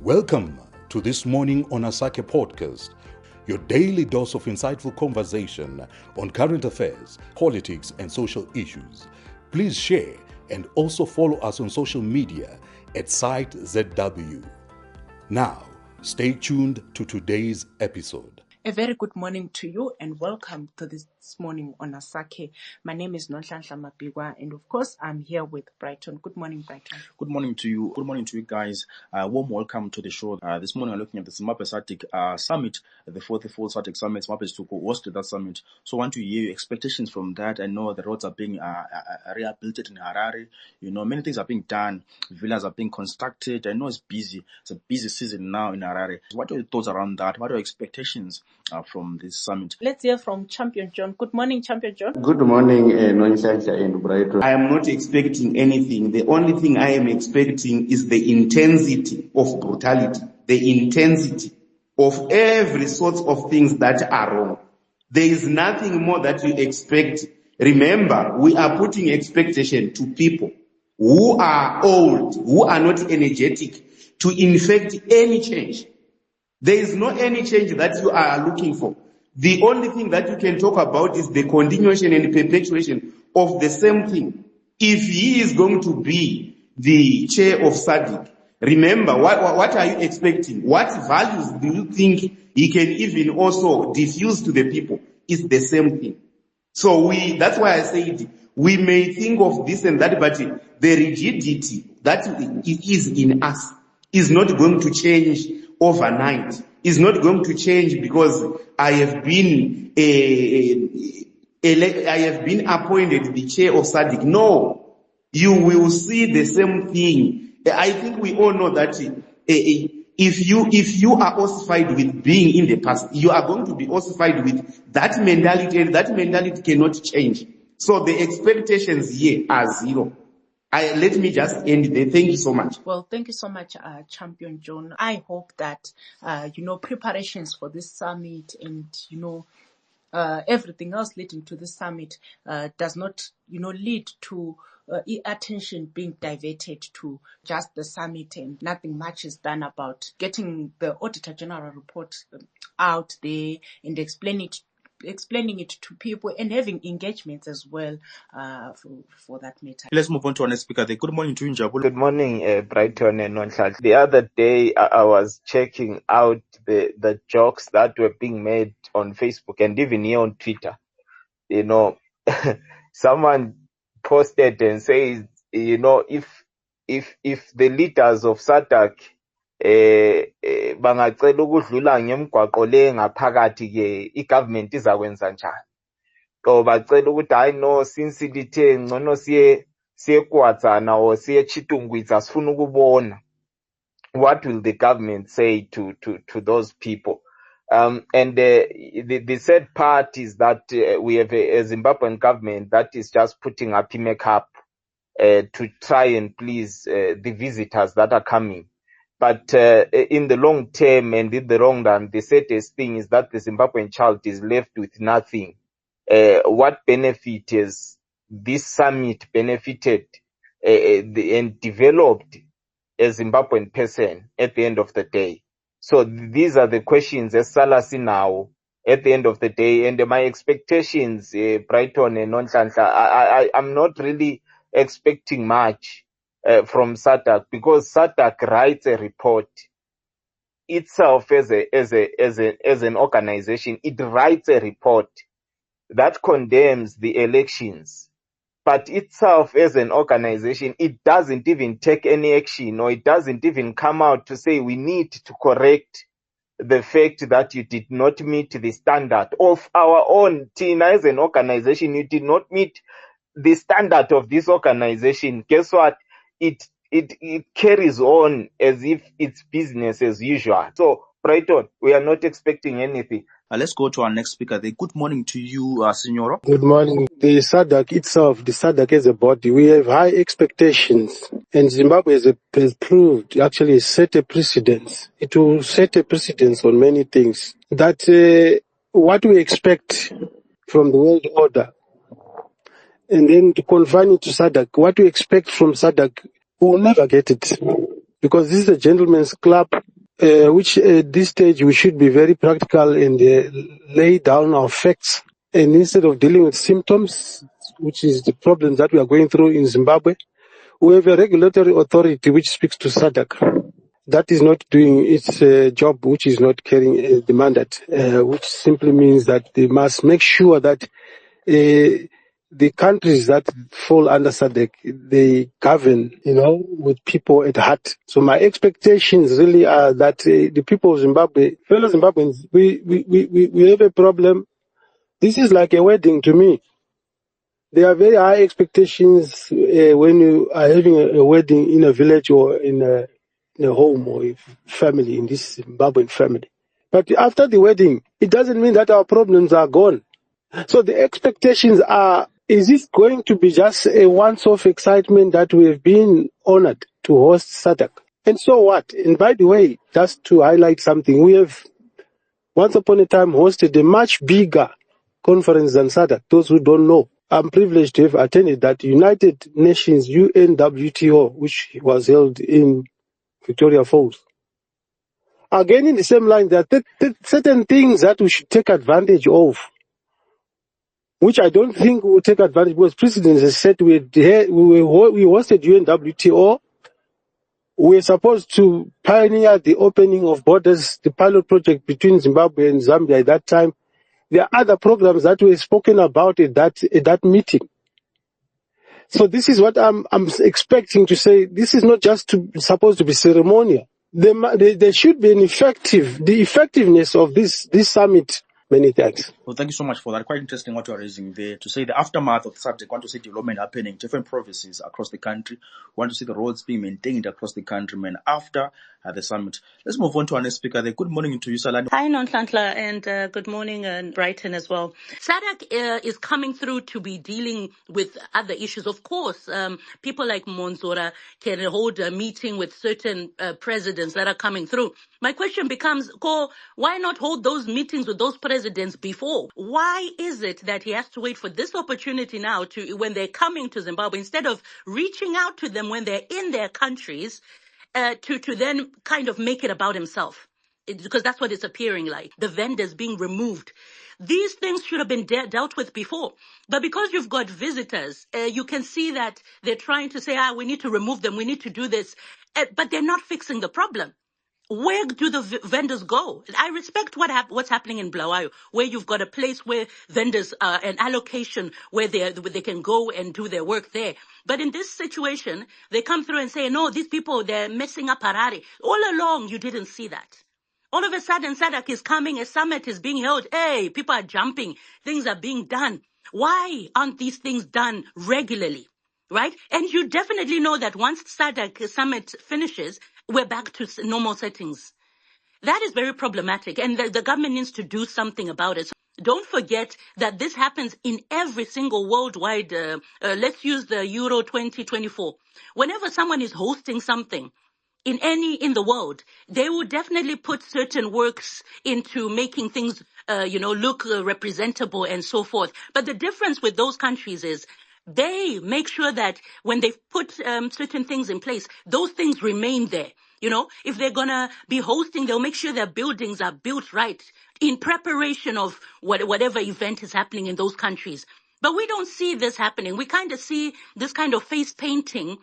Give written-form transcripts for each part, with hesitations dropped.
Welcome to this morning on Asake podcast, your daily dose of insightful conversation on current affairs, politics, and social issues. Please share and also follow us on social media at Site ZW. Now, stay tuned to today's episode. A very good morning to you and welcome to this morning on Asake. My name is Nonhlanhla Mabigwa and of course I'm here with Brighton. Good morning, Brighton. Good morning to you. Good morning to you guys. Warm welcome to the show. This morning we're looking at the Zimbabwe SADC Summit, the 44th SADC Summit. Zimbabwe is to host that summit. So I want to hear your expectations from that. I know the roads are being rehabilitated in Harare. You know, many things are being done. Villas are being constructed. I know it's busy. It's a busy season now in Harare. So what are your thoughts around that? What are your expectations from this summit? Let's hear from Champion John. Good morning, Champion John. Good morning, Nonhlanhla and Brighton. I am not expecting anything. The only thing I am expecting is the intensity of brutality, the intensity of every sort of things that are wrong. There is nothing more that you expect. Remember, we are putting expectation to people who are old, who are not energetic to infect any change. There is no any change that you are looking for. The only thing that you can talk about is the continuation and perpetuation of the same thing. If he is going to be the chair of SADC, remember, what are you expecting? What values do you think he can even also diffuse to the people? It's the same thing. So that's why I said we may think of this and that, but the rigidity that is in us is not going to change overnight. Is not going to change because I have been appointed the chair of SADC. No, you will see the same thing. I think we all know that if you are ossified with being in the past, you are going to be ossified with that mentality, and that mentality cannot change. So the expectations here are zero. Let me just end there. Thank you so much. Well, thank you so much, Champion John. I hope that, preparations for this summit and, everything else leading to this summit, does not, lead to attention being diverted to just the summit and nothing much is done about getting the Auditor General report out there and explaining it to people and having engagements as well for that matter. Let's move on to our next speaker. Good morning to you, Njabulo. Good morning, Brighton and Nonhlanhla. The other day, I was checking out the jokes that were being made on Facebook and even here on Twitter. Someone posted and says, if the leaders of SADC bangacela ukudlula ngemgwaqo le ngaphakathi ke igovernment izakwenza njani. So bacela ukuthi hayi no since lithe ngcono siye kwaZana or siye Chitungwitsa sifuna ukubona. What will the government say to those people? And the sad part is that we have a Zimbabwean government that is just putting up makeup to try and please the visitors that are coming. But in the long term and in the long run, the saddest thing is that the Zimbabwean child is left with nothing. What benefit is this summit benefited and developed a Zimbabwean person at the end of the day? So these are the questions as Salasi now at the end of the day. And my expectations, Brighton and Nonhlanhla, I'm not really expecting much from SADC because SADC writes a report itself as an organization. It writes a report that condemns the elections. But itself as an organization, it doesn't even take any action, or it doesn't even come out to say we need to correct the fact that you did not meet the standard of our own. TINA as an organization, you did not meet the standard of this organization. Guess what? It carries on as if it's business as usual. So, Brighton, we are not expecting anything. Let's go to our next speaker. Good morning to you, Signora. Good morning. The SADC itself, the SADC as a body, we have high expectations. And Zimbabwe has proved, actually set a precedence. It will set a precedence on many things. That what we expect from the world order, and then to confine it to SADC, what we expect from SADC, we will never get it. Because this is a gentleman's club. which at this stage we should be very practical and lay down our facts. And instead of dealing with symptoms, which is the problems that we are going through in Zimbabwe, we have a regulatory authority which speaks to SADC. That is not doing its job, which is not carrying the mandate, which simply means that they must make sure that the countries that fall under SADC, they govern, with people at heart. So my expectations really are that the people of Zimbabwe, fellow Zimbabweans, we have a problem. This is like a wedding to me. There are very high expectations when you are having a wedding in a village or in a home or a family, in this Zimbabwean family. But after the wedding, it doesn't mean that our problems are gone. So the expectations are, is this going to be just a once-off excitement that we have been honored to host SADC? And so what? And by the way, just to highlight something, we have once upon a time hosted a much bigger conference than SADC. Those who don't know, I'm privileged to have attended that United Nations UNWTO, which was held in Victoria Falls. Again, in the same line, there are certain things that we should take advantage of, which I don't think we will take advantage, because President has said we hosted UNWTO. We're supposed to pioneer the opening of borders, the pilot project between Zimbabwe and Zambia at that time. There are other programs that were spoken about at that meeting. So this is what I'm expecting to say. This is not just supposed to be ceremonial. There should be the effectiveness of this summit. Many thanks. Well, thank you so much for that. Quite interesting what you're raising there. To say the aftermath of the subject, want to see development happening in different provinces across the country. Want to see the roads being maintained across the country, man, after the summit. Let's move on to our next speaker there. Good morning to you, Salani. Hi, Nonhlanhla, and good morning, and Brighton as well. SADC is coming through to be dealing with other issues. Of course, people like Monzora can hold a meeting with certain presidents that are coming through. My question becomes, why not hold those meetings with those presidents before? Why is it that he has to wait for this opportunity now when they're coming to Zimbabwe, instead of reaching out to them when they're in their countries, to then kind of make it about himself? Because that's what it's appearing like. The vendors being removed. These things should have been dealt with before. But because you've got visitors, you can see that they're trying to say, we need to remove them, we need to do this. But they're not fixing the problem. Where do the vendors go? I respect what's happening in Bulawayo, where you've got a place where vendors, an allocation where they can go and do their work there. But in this situation, they come through and say, no, these people, they're messing up Harare. All along, you didn't see that. All of a sudden, SADC is coming, a summit is being held. Hey, people are jumping. Things are being done. Why aren't these things done regularly? Right? And you definitely know that once SADC summit finishes, we're back to normal settings. That is very problematic, and the government needs to do something about it. Don't forget that this happens in every single worldwide, let's use the Euro 2024. Whenever someone is hosting something, in the world, they will definitely put certain works into making things, look representable and so forth. But the difference with those countries is they make sure that when they've put certain things in place, those things remain there. If they're going to be hosting, they'll make sure their buildings are built right in preparation of whatever event is happening in those countries. But we don't see this happening. We kind of see this kind of face painting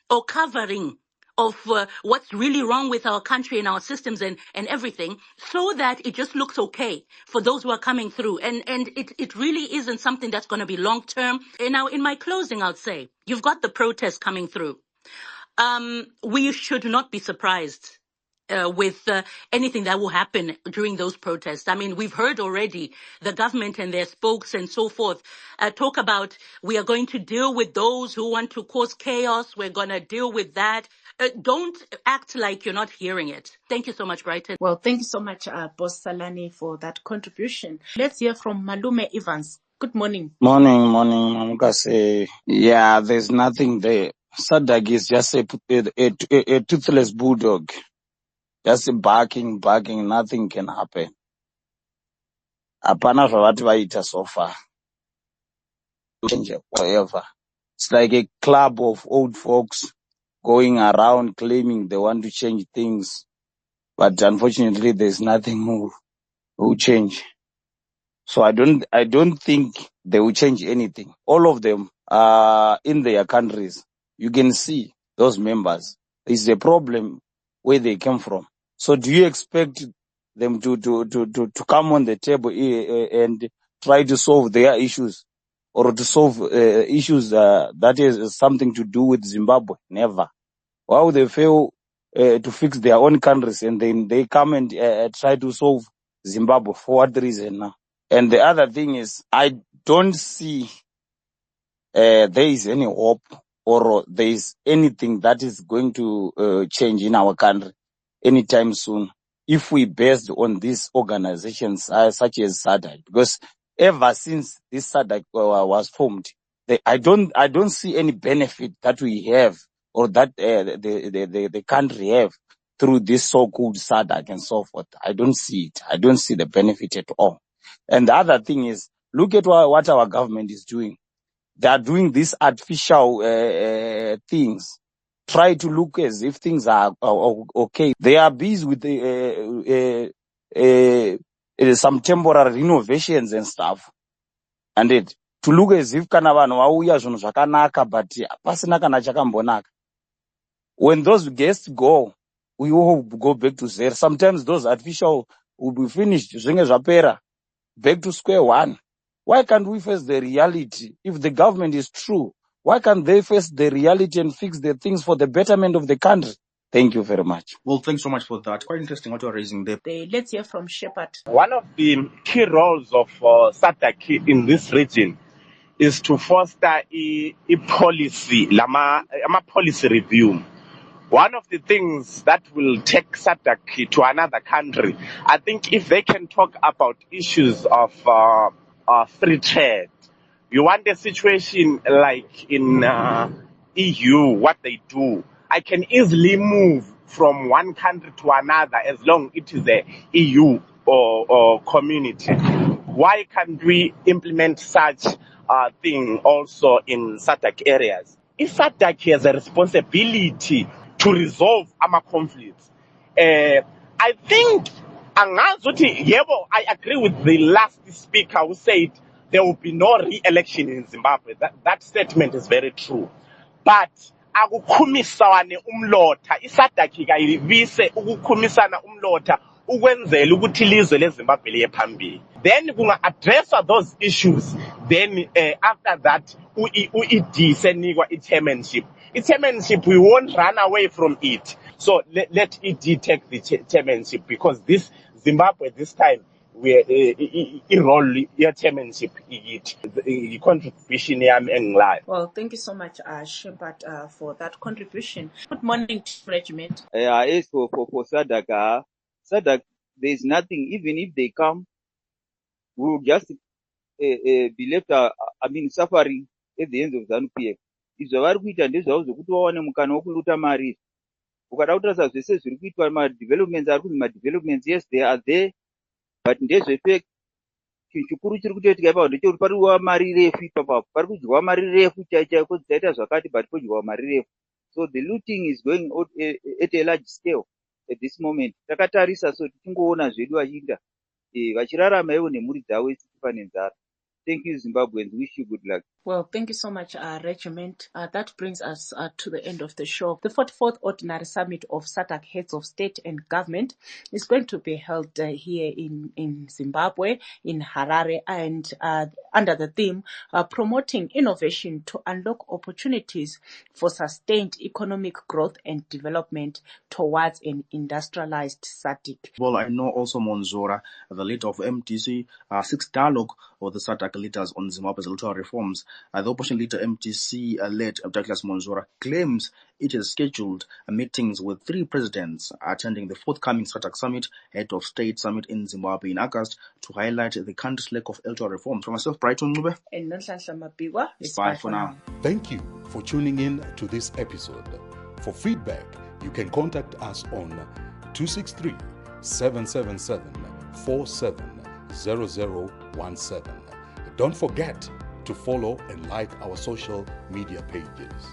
or covering of what's really wrong with our country and our systems and everything, so that it just looks okay for those who are coming through. And it really isn't something that's going to be long term. And now, in my closing, I'll say, you've got the protests coming through. We should not be surprised with anything that will happen during those protests. I mean, we've heard already the government and their spokes and so forth talk about, we are going to deal with those who want to cause chaos. We're going to deal with that. Don't act like you're not hearing it. Thank you so much, Brighton. Well, thank you so much, Boss Salani, for that contribution. Let's hear from Malume Evans. Good morning. Morning, Mamukase. Yeah, there's nothing there. SADC is just a toothless bulldog. Just barking, nothing can happen. Hapana zvavati vaita so far. Change whatever. It's like a club of old folks going around claiming they want to change things. but unfortunately, there's nothing who change. So I don't think they will change anything. All of them are in their countries. You can see those members. It's a problem where they came from. So do you expect them to come on the table and try to solve their issues, or to solve issues that is something to do with Zimbabwe? Never. Why would they fail to fix their own countries, and then they come and try to solve Zimbabwe? For what reason now? And the other thing is, I don't see there is any hope, or there is anything that is going to change in our country anytime soon if we based on these organizations such as SADC. Because ever since this SADC was formed, I don't see any benefit that we have, or that the country have, through this so-called SADC and so forth. I don't see it. I don't see the benefit at all. And the other thing is, look at what our government is doing. They are doing these artificial things. Try to look as if things are okay. They are busy with some temporary renovations and stuff. And to look as if kana vanhu vauya zvinhu zvakanaka, but pasina kana chakambonaka. When those guests go, we all go back to zero. Sometimes those artificial will be finished, zvinge zvapera, back to square one. Why can't we face the reality? If the government is true, why can't they face the reality and fix the things for the betterment of the country? Thank you very much. Well, thanks so much for that. Quite interesting what you're raising there. Let's hear from Shepard. One of the key roles of SADC in this region is to foster a policy, a policy review. One of the things that will take SADC to another country, I think, if they can talk about issues of free trade. You want a situation like in EU, what they do. I can easily move from one country to another as long it is a EU or community. Why can't we implement such thing also in SADC areas? If SADC has a responsibility to resolve our conflicts, I think, I agree with the last speaker who said there will be no re-election in Zimbabwe. That statement is very true. But akukhumisane umlotha, iSADC kayibise ukukhumisana umlotha ukwenzela ukuthi ilizwe leZimbabwe liye phambili. Then kunga-address those issues. Then after that, senikwa i-chairmanship. I-chairmanship, we won't run away from it. So let ED take the chairmanship, because this Zimbabwe this time, role your chairmanship the contribution yami. Well, thank you so much, Shepard, for that contribution. Good morning, Regiment. As for SADC, SADC, there is nothing. Even if they come, we will just be left, suffering at the end of ZANU-PF. Izvo vari kuita ndezvavo zvokuti vawane mukana wokuluta mari. Ukada kutarisa zvese zviri kuitwa ma-developments, ari kunzi ma-developments, yes, they are there, but ndezvefake. Chinhu chikuru chiri kutoitika ipapo ndechekuti pari kuva mari refu ipapo, pari kudyiwa mari refu chaiko dzichaita zvakati, but podyiwa mari refu. So the looting is going on at a large scale at this moment. Takatarisa, so tichingoona zvedu vachiita vachirarama ivo nemhuri dzavo isitipa nenzara. Thank you, Zimbabweans. Wish you good luck. Well, thank you so much, Regiment. That brings us to the end of the show. The 44th Ordinary Summit of SADC Heads of State and Government is going to be held here in Zimbabwe, in Harare, and under the theme, promoting innovation to unlock opportunities for sustained economic growth and development towards an industrialized SADC. Well, I know also Monzora, the leader of MDC, sixth dialogue with the SADC leaders on Zimbabwe's electoral reforms. The opposition leader MDC-led Douglas Monzora claims it has scheduled meetings with 3 presidents attending the forthcoming SADC Summit, Head of State Summit in Zimbabwe in August, to highlight the country's lack of electoral reforms. For myself, Brighton Ncube. And Nonhlanhla Mabigwa. It's bye for now. Thank you for tuning in to this episode. For feedback, you can contact us on 263 777 470017. Don't forget to follow and like our social media pages.